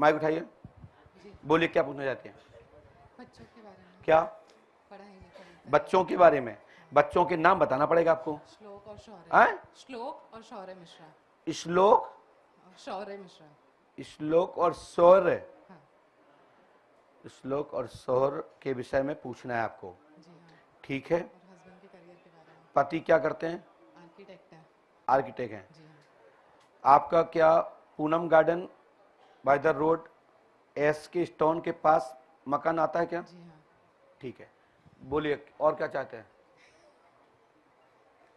Mic उठाइए, बोलिए क्या पूछना चाहते हैं? बच्चों के बारे में। क्या? पढ़ाई बच्चों के बारे में। बच्चों के नाम बताना पड़ेगा आपको। श्लोक और शौर्य। श्लोक और शौर्य मिश्रा। श्लोक शौर्य मिश्रा। श्लोक और शौर्य। हाँ। श्लोक और शौर्य के विषय में पूछना है आपको। जी हाँ। ठीक है। और हस्बैंड के करियर के बारे में। पति क्या करते हैं? आर्किटेक्ट है। आर्किटेक्ट हैं। जी हाँ। आपका क्या Poonam garden by the road S के स्टोन के पास मकान आता है क्या? जी हाँ। ठीक है, बोलिए और क्या चाहते हैं?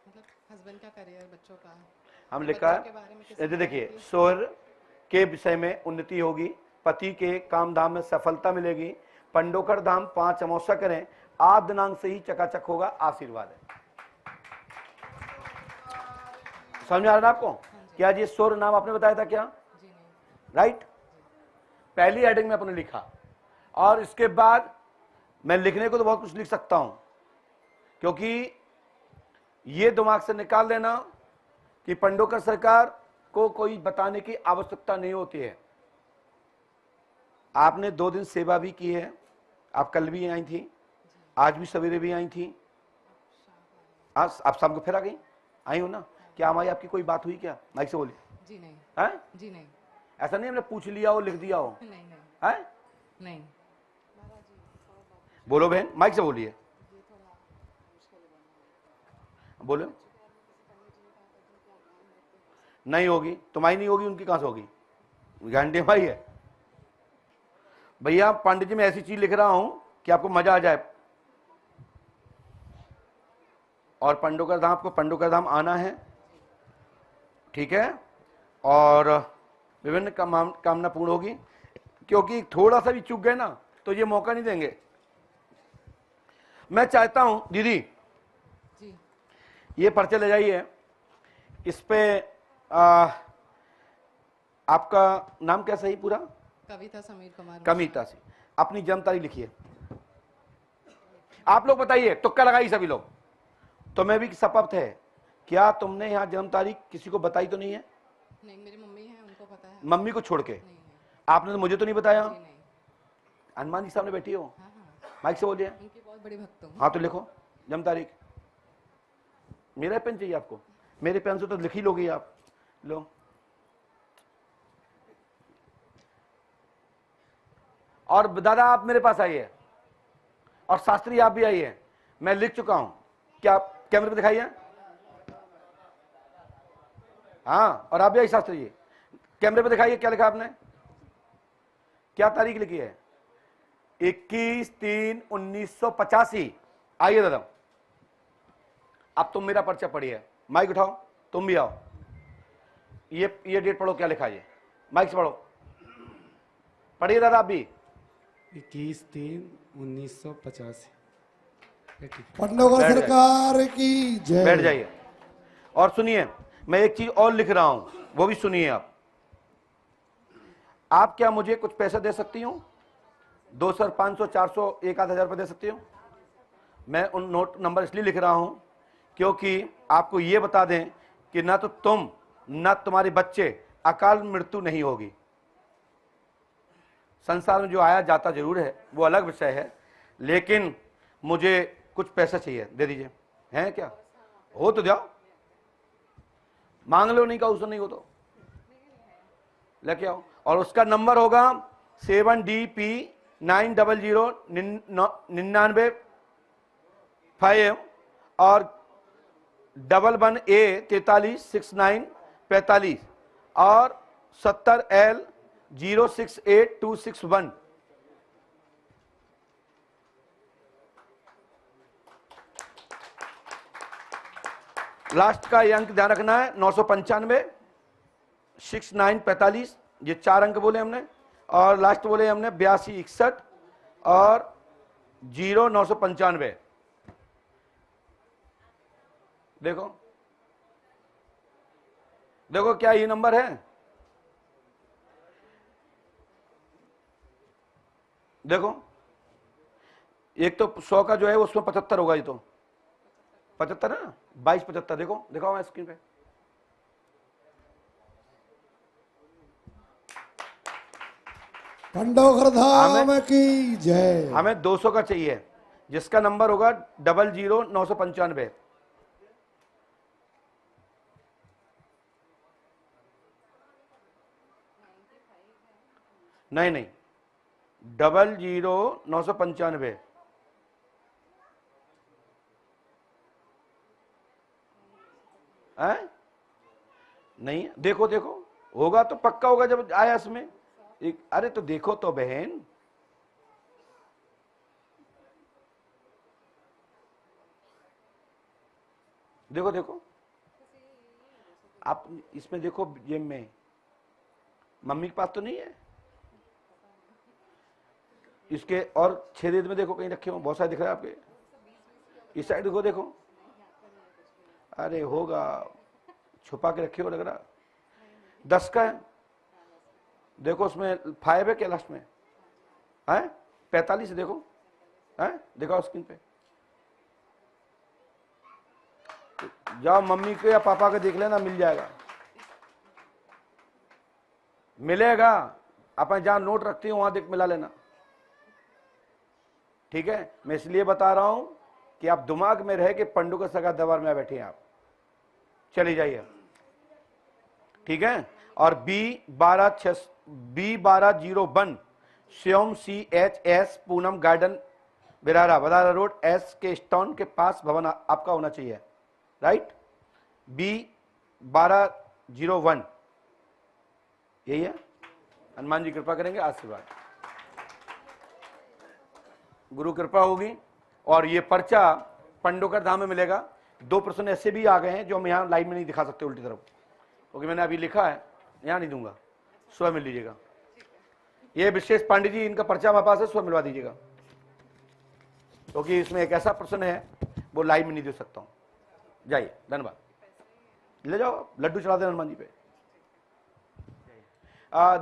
मतलब हस्बैंड का करियर, बच्चों का। हम तो लिखा बच्चों के बारे में किसी देखिए, की- शौर्य के विषय में उन्नति होगी, पति के काम धाम में सफलता मिलेगी, पंडोकर धाम 5 अमावस्या करें, 8 दिनांक से ही चकाचक होगा, आशीर्वाद है। समझ आ रहा है आपको? क्या ये शौर्य नाम आपने बताया था क्या? जी नहीं। राइट, पहली हेडिंग में आपने लिखा, और इसके बाद मैं लिखने को तो बहुत कुछ लिख सकता हूं, क्योंकि ये दिमाग से निकाल देना कि पंडोकर सरकार को कोई बताने की आवश्यकता नहीं होती है। आपने 2 दिन सेवा भी की है, आप कल भी आई थी, आज भी सवेरे भी आई थी, आज आप शाम को फिर आ गई, आई हो ना? क्या हमारी आपकी कोई बात हुई क्या? माइक से बोलिए। जी नहीं। हैं? जी नहीं। ऐसा नहीं हमने पूछ लिया हो, लिख दिया हो? नहीं नहीं। हैं? नहीं। बोलो बहन, माइक से बोलिए, बोलो। नहीं होगी, तुम्हारी नहीं होगी, उनकी कहां से होगी? गारंटी भाई है भैया। पंडित जी मैं ऐसी चीज लिख रहा हूं कि आपको मजा आ जाए। और पंडोकर धाम, आपको पंडोकर धाम आना है, ठीक है, और विभिन्न कामना पूर्ण होगी, क्योंकि थोड़ा सा भी चूक गए ना तो ये मौका नहीं देंगे। मैं चाहता हूं दीदी जी। ये पर्चे ले जाइए, इस पे आपका नाम क्या सही पूरा? कविता समीर कुमार। कविता से अपनी जन्म तारीख लिखिए। आप लोग बताइए, तुक्का लगाइए सभी लोग। तुम्हें भी शपथ है, क्या तुमने यहाँ जन्म तारीख किसी को बताई तो नहीं है? नहीं, मेरी मम्मी है, उनको पता है। मम्मी को छोड़ के? नहीं नहीं। आपने तो मुझे तो नहीं बताया। जी नहीं। हनुमान जी सामने बैठी हो, हाँ हाँ। माइक से बोलिए। उनकी बहुत बड़ी भक्त हूँ। हाँ तो लिखो जन्म तारीख। मेरा पेन चाहिए आपको? मेरे पेन से तो लिख ही लोगी आप। लो, और दादा आप मेरे पास आइए, और शास्त्री आप भी आइए, मैं लिख चुका हूं। क्या कैमरे पे दिखाइए? हाँ, और आप भी आइए शास्त्री जी, कैमरे पे दिखाइए क्या लिखा आपने, क्या तारीख लिखी है? 21/3/1985। आइए दादा, अब तुम मेरा पर्चा पढ़िए, माइक उठाओ, तुम भी आओ, ये डेट पढ़ो, क्या लिखा है? माइक से पढ़ो, पढ़िए दादा आप भी। 21/3/1985। पंडोकर सरकार की जय। बैठ जाइए और सुनिए, मैं एक चीज और लिख रहा हूं, वो भी सुनिए आप। आप क्या मुझे कुछ पैसे दे सकती हो? 200, 500, 400, 1,000 रुपये दे सकती हो? मैं उन नोट नंबर इसलिए लिख रहा हूं क्योंकि आपको ये बता दें कि ना तो तुम ना तुम्हारे बच्चे अकाल मृत्यु नहीं होगी। संसार में जो आया जाता जरूर है, वो अलग विषय है, लेकिन मुझे कुछ पैसा चाहिए, दे दीजिए। हैं क्या? हो तो जाओ, मांग लो, नहीं का उसे नहीं हो तो लेके आओ। और उसका नंबर होगा 7DP9009995 और 11A436945 और 70L068261। लास्ट का ये अंक ध्यान रखना है, 995 6945, ये 4 अंक बोले हमने, और लास्ट बोले हमने 8261 और 0995। देखो देखो क्या ये नंबर है? देखो, एक तो 100 का जो है उसमें 75 होगा, ये तो 75 है ना, 2275। देखो दिखाओ स्क्रीन पे, पंडोगर धाम की जय। हमें 200 का चाहिए, जिसका नंबर होगा 000995। नहीं नहीं, 000995। नहीं देखो देखो, होगा तो पक्का होगा जब आया इसमें एक। अरे तो देखो तो बहन, देखो देखो आप इसमें देखो, जेब में मम्मी के पास तो नहीं है इसके, और छेद में देखो कहीं रखे हो, बहुत सारे दिख रहे हैं आपके इस साइड को देखो। अरे होगा, छुपा के रखे हो लग रहा। 10 का है, देखो उसमें 5 है क्या लास्ट में है? 45 देखो, है दिखाओ स्क्रीन पे। जाओ मम्मी को या पापा को देख लेना, मिल जाएगा, मिलेगा। अपन जहां नोट रखती हूं वहां देख मिला लेना, ठीक है। मैं इसलिए बता रहा हूं कि आप दिमाग में रहे कि पंडू का सगा दरबार में बैठे हैं आप, चली जाइए, ठीक है। और B1201 Shyom CHS Poonam garden Barara road S K stone के पास भवन आपका होना चाहिए, राइट। B1201 यही है। हनुमान जी कृपा करेंगे, आशीर्वाद, गुरु कृपा होगी। और ये पर्चा पंडोकर धाम में मिलेगा। 2 प्रश्न ऐसे भी आ गए हैं जो हम यहाँ लाइव में नहीं दिखा सकते उल्टी तरफ, क्योंकि मैंने अभी लिखा है, यहाँ नहीं दूंगा, स्वयं मिल लीजिएगा। ये विशेष पांडे जी, इनका पर्चा हमारे पास है, स्वयं मिलवा दीजिएगा, क्योंकि इसमें एक ऐसा प्रश्न है वो लाइव में नहीं दे सकता हूँ। जाइए, धन्यवाद, ले जाओ, लड्डू चढ़ा दें हनुमान जी पे।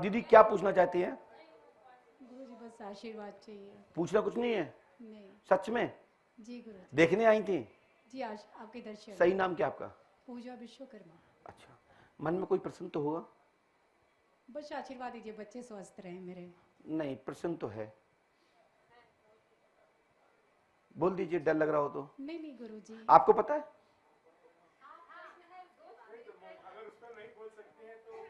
दीदी क्या पूछना चाहती हैं? गुरुजी बस आशीर्वाद चाहिए। पूछना कुछ नहीं है? नहीं। सच में? जी गुरुजी। देखने आई थी? जी आज आपके दर्शन। सही नाम क्या आपका? पूजा विश्वकर्मा। अच्छा, मन में कोई प्रश्न तो होगा? बस आशीर्वाद दीजिए, बच्चे स्वस्थ रहे मेरे। नहीं, प्रश्न तो है, बोल दीजिए, डर लग रहा हो तो। नहीं नहीं गुरुजी। आपको पता है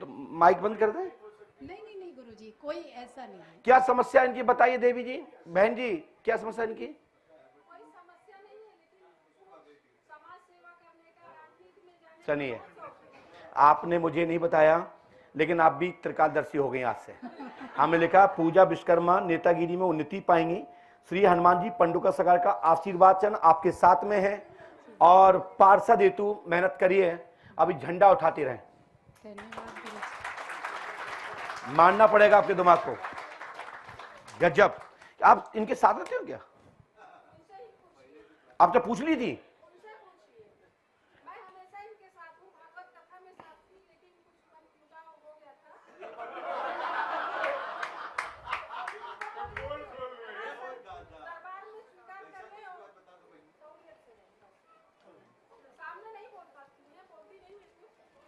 तो माइक बंद कर दें। नहीं नहीं नहीं गुरुजी, कोई ऐसा नहीं है। क्या समस्या इनकी बताइए देवी जी, बहन जी, क्या समस्या इनकी? कोई समस्या नहीं है, लेकिन समाज सेवा करने का राजनीति में जाने। सुनिए, आपने मुझे नहीं बताया, लेकिन आप भी त्रिकालदर्शी हो गए आज से। हमें लिखा पूजा विश्वकर्मा नेतागिरी में उन्नति पाएंगी। श्री हनुमान जी पंडुका सरकार का आशीर्वाद चरण आपके साथ में है। और पार्षद हेतु मेहनत करिए, अभी झंडा उठाते रहें। धन्यवाद गुरुजी। मानना पड़ेगा आपके दिमाग को, गजब। आप इनके साथ रहते हो क्या? आप तो पूछ ली थी।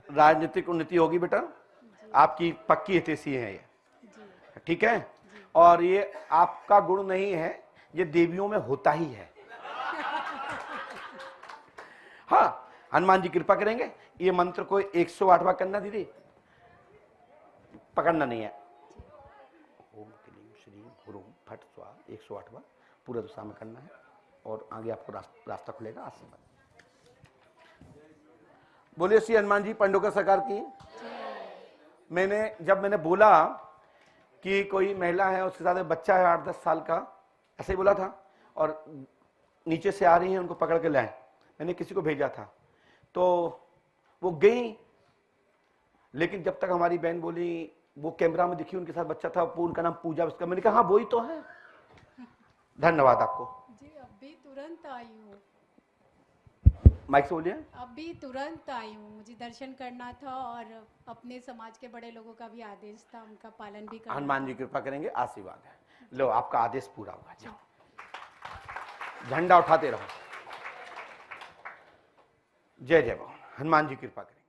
राजनीतिक उन्नति होगी बेटा, आपकी पक्की हितैषी है ये, ठीक है। और ये आपका गुण नहीं है, ये देवियों में होता ही है। हाँ, हनुमान जी कृपा करेंगे। ये मंत्र को 108वां करना दीदी, पकड़ना नहीं है। ओम क्लीम श्रीम हुरुम फट स्वाहा 108वां पूरा दिशा में करना है, और आगे आपको रास्ता खुलेगा। आशीर्वाद बोलिए श्री हनुमान जी पंडोकर सरकार की। जब मैंने बोला कि कोई महिला है, उसके साथ बच्चा है 8-10 साल का, ऐसे ही बोला था, और नीचे से आ रही है, उनको पकड़ के लाए, मैंने किसी को भेजा था, तो वो गई। लेकिन जब तक हमारी बहन बोली, वो कैमरा में दिखी, उनके साथ बच्चा था, उनका नाम पूजा, उसका मैंने कहा हाँ वही तो है। धन्यवाद आपको। जी अभी तुरंत आई हूँ। माइक से बोलिए। अभी तुरंत आई हूँ, मुझे दर्शन करना था और अपने समाज के बड़े लोगों का भी आदेश था, उनका पालन भी करना। हनुमान जी कृपा करेंगे, आशीर्वाद है। लो आपका आदेश पूरा हुआ, जाओ झंडा उठाते रहो। जय जय भगवान। हनुमान जी कृपा करेंगे।